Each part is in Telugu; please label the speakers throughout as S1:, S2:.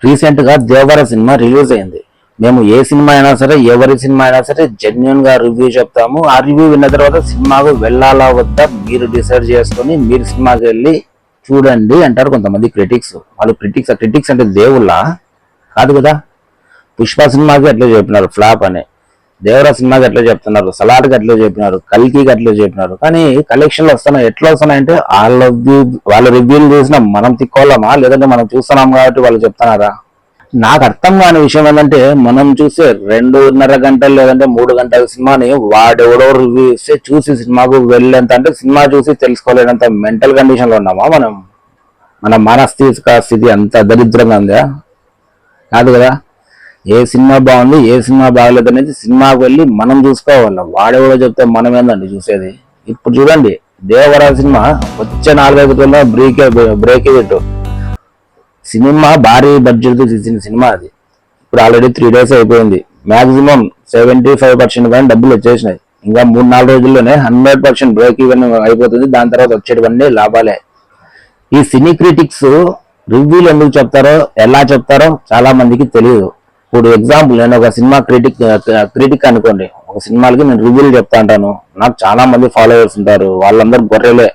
S1: రీసెంట్ గా దేవర సినిమా రిలీజ్ అయింది. మేము ఏ సినిమా అయినా సరే, ఎవరి సినిమా అయినా సరే జెన్యున్ గా రివ్యూ చెప్తాము. ఆ రివ్యూ విన్న తర్వాత సినిమాకు వెళ్ళాలా వద్దా మీరు డిసైడ్ చేసుకొని మీరు సినిమాకి వెళ్ళి చూడండి అంటారు కొంతమంది క్రిటిక్స్. వాళ్ళు క్రిటిక్స్ అంటే దేవుళ్ళ కాదు కదా. పుష్ప సినిమాకి అట్లా చెప్పినారు ఫ్లాప్ అని, దేవర సినిమాకి ఎట్లా చెప్తున్నారు, సలార్కి ఎట్లా చెప్పినారు, కల్కికి ఎట్లా చెప్పినారు. కానీ కలెక్షన్లు వస్తున్నాయి. ఎట్లా వస్తున్నాయంటే వాళ్ళ రివ్యూలు చూసినా మనం తిక్కోవాలమా, లేదంటే మనం చూస్తున్నాం కాబట్టి వాళ్ళు చెప్తున్నారా? నాకు అర్థం కాని విషయం ఏంటంటే, మనం చూసే 2.5 గంటలు లేదంటే 3 గంటల సినిమాని వాడెవడో రివ్యూ ఇస్తే చూసి సినిమాకు వెళ్ళేంత, అంటే సినిమా చూసి తెలుసుకోలేనంత మెంటల్ కండిషన్ లో ఉన్నామా మనం? మన మానసిక స్థితి అంత దరిద్రంగా ఉందా? కాదు కదా. ఏ సినిమా బాగుంది, ఏ సినిమా బాగలేదు అనేది సినిమాకు వెళ్ళి మనం చూసుకోవాలి. వాడెవడో చెప్తే మనం ఏందండి చూసేది? ఇప్పుడు చూడండి, దేవరా సినిమా వచ్చే 4-5 రోజుల్లో బ్రేక్ ఇవ్వట్టు. సినిమా భారీ బడ్జెట్ తో తీసిన సినిమా అది. ఇప్పుడు ఆల్రెడీ 3 days అయిపోయింది. మాక్సిమం 75% కానీ డబ్బులు వచ్చేసినాయి. ఇంకా 3-4 రోజుల్లోనే 100% బ్రేక్ ఈవెన్ అయిపోతుంది. దాని తర్వాత వచ్చేటివన్నీ లాభాలే. ఈ సినీ క్రిటిక్స్ రివ్యూలు ఎందుకు చెప్తారో, ఎలా చెప్తారో చాలా మందికి తెలియదు. ఇప్పుడు ఎగ్జాంపుల్, నేను ఒక సినిమా క్రిటిక్ అనుకోండి. ఒక సినిమాలకి నేను రివ్యూలు చెప్తా అంటాను. నాకు చాలా మంది ఫాలోవర్స్ ఉంటారు, వాళ్ళందరూ గొర్రెలే.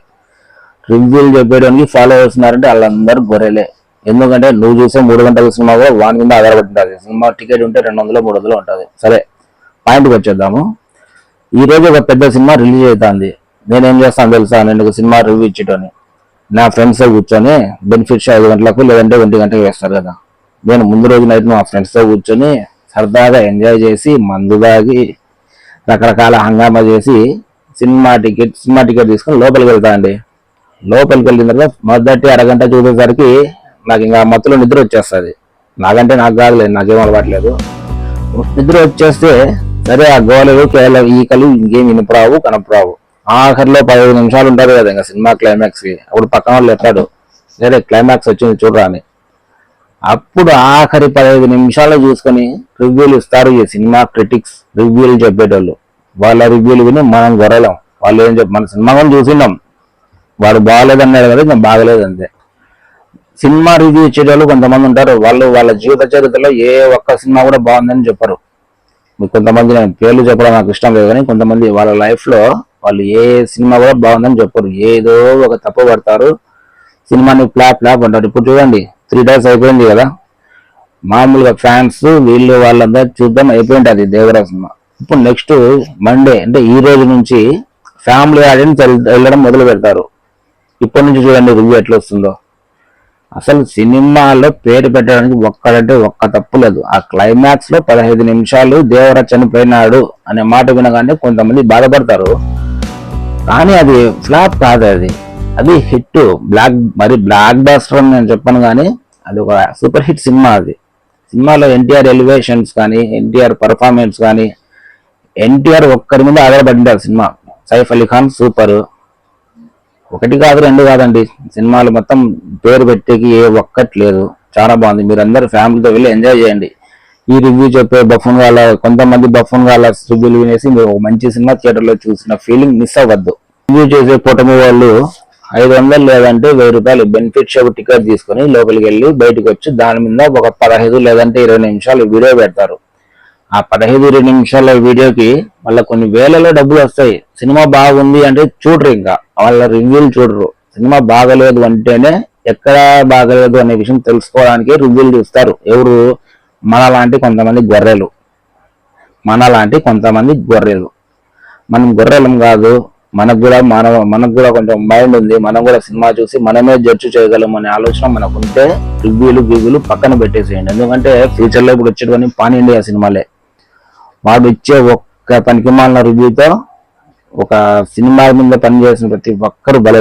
S1: రివ్యూలు చెప్పేయడానికి ఫాలోవర్స్ ఉన్నారంటే వాళ్ళందరూ గొర్రెలే. ఎందుకంటే నువ్వు చూసే 3 గంటల సినిమా కూడా వాని మీద ఆధారపడి ఉంటుంది. సినిమా టికెట్ ఉంటే 200-300 ఉంటుంది. సరే, పాయింట్కి వచ్చేద్దాము. ఈ రోజు ఒక పెద్ద సినిమా రిలీజ్ అవుతుంది. నేనేం చేస్తాను తెలుసా? నేను ఒక సినిమా రివ్యూ ఇచ్చేటోని నా ఫ్రెండ్స్ కూర్చొని బెనిఫిట్స్ 5 గంటలకు లేదంటే 1 గంటలకు వేస్తారు కదా. నేను ముందు రోజు నైట్ మా ఫ్రెండ్స్తో కూర్చొని సరదాగా ఎంజాయ్ చేసి, మందు తాగి, రకరకాల హంగామా చేసి సినిమా టికెట్ తీసుకొని లోపలికి వెళ్తా అండి. లోపలికి వెళ్ళిన తర్వాత మొదటి అరగంట చూసేసరికి నాకు ఇంకా మత్తులో నిద్ర వచ్చేస్తుంది. నాకంటే నాకు కాదులేదు, నాకేం అలవాట్లేదు. నిద్ర వచ్చేస్తే సరే, ఆ గోలలు కేవలం ఈకలు ఇంకేం వినపరావు కనపరావు. ఆఖరిలో 15 నిమిషాలు ఉంటారు కదా ఇంకా సినిమా క్లైమాక్స్ కి. అప్పుడు పక్కన వాళ్ళు ఎత్తాడు, సరే క్లైమాక్స్ వచ్చింది చూడరా అని. అప్పుడు ఆఖరి 15 నిమిషాలు చూసుకొని రివ్యూలు ఇస్తారు ఈ సినిమా క్రిటిక్స్, రివ్యూలు చెప్పేటోళ్ళు. వాళ్ళ రివ్యూలు విని మనం గొర్రెలం. వాళ్ళు ఏం మన సినిమా కూడా చూసినాం, వాడు బాగలేదన్నాడు కదా, ఇంకా బాగలేదు అంతే. సినిమా రివ్యూ ఇచ్చేటోళ్ళు కొంతమంది ఉంటారు, వాళ్ళు వాళ్ళ జీవిత చరిత్రలో ఏ ఒక్క సినిమా కూడా బాగుందని చెప్పరు. కొంతమంది, నేను పేర్లు చెప్పడం నాకు ఇష్టం లేదు, కానీ కొంతమంది వాళ్ళ లైఫ్ లో వాళ్ళు ఏ సినిమా కూడా బాగుందని చెప్పరు. ఏదో ఒక తప్పు పడతారు, సినిమాని ఫ్లాప్ అంటారు. ఇప్పుడు చూడండి, 3 days అయిపోయింది కదా. మామూలుగా ఫ్యాన్స్ వీళ్ళు వాళ్ళందరూ చూద్దాం అయిపోయింది అది దేవరా సినిమా. ఇప్పుడు నెక్స్ట్ మండే అంటే ఈ రోజు నుంచి ఫ్యామిలీ ఆడియన్స్ వెళ్ళడం మొదలు పెడతారు. ఇప్పటి నుంచి చూడండి రివ్యూ ఎట్లా వస్తుందో. అసలు సినిమాలో పేరు పెట్టడానికి ఒక్క తప్పు లేదు. ఆ క్లైమాక్స్ లో 15 నిమిషాలు దేవరా చనిపోయినాడు అనే మాట వినగానే కొంతమంది బాధపడతారు, కానీ అది ఫ్లాప్ కాదు, అది హిట్. బ్లాక్ బాస్టర్ అని నేను చెప్పను, కానీ అది ఒక సూపర్ హిట్ సినిమా. అది సినిమాలో ఎన్టీఆర్ ఎలివేషన్స్ కానీ, ఎన్టీఆర్ పర్ఫార్మెన్స్ కానీ, ఎన్టీఆర్ ఒక్కరి మీద ఆధారపడింటారు సినిమా. సైఫ్ అలీ ఖాన్ సూపర్. 1 కాదు 2 కాదండి, సినిమాలు మొత్తం పేరు పెట్టేకి ఏ ఒక్కటి లేదు. చాలా బాగుంది. మీరు అందరూ ఫ్యామిలీతో వెళ్ళి ఎంజాయ్ చేయండి. ఈ రివ్యూ చెప్పే కొంతమంది బఫూన్ వాళ్ళ రివ్యూలు వినేసి మీరు మంచి సినిమా థియేటర్లో చూసిన ఫీలింగ్ మిస్ అవ్వద్దు. రివ్యూ చేసే కూటమి వాళ్ళు 500 లేదంటే 1000 రూపాయలు బెనిఫిట్ షో టికెట్ తీసుకొని లోపలికి వెళ్ళి బయటకు వచ్చి దాని మీద ఒక 15 లేదంటే 20 నిమిషాలు వీడియో పెడతారు. ఆ 15-20 నిమిషాల వీడియోకి మళ్ళీ కొన్ని వేలలో డబ్బులు వస్తాయి. సినిమా బాగుంది అంటే చూడరు, ఇంకా వాళ్ళ రివ్యూలు చూడరు. సినిమా బాగలేదు అంటేనే ఎక్కడ బాగలేదు అనే విషయం తెలుసుకోవడానికి రివ్యూలు చూస్తారు. ఎవరు? మనలాంటి కొంతమంది గొర్రెలు. మనం గొర్రెలం కాదు. మనకు కూడా కొంచెం మైండ్ ఉంది. మనం కూడా సినిమా చూసి మనమే జడ్జి చేయగలం అనే ఆలోచన మనకు ఉంటే రివ్యూలు పక్కన పెట్టేసేయండి. ఎందుకంటే ఫ్యూచర్ లో ఇప్పుడు వచ్చేటువంటి పాన్ ఇండియా సినిమాలే. వాడు ఇచ్చే ఒక్క పనికిమాలిన రివ్యూతో ఒక సినిమా మీద పనిచేసిన ప్రతి ఒక్కరు బల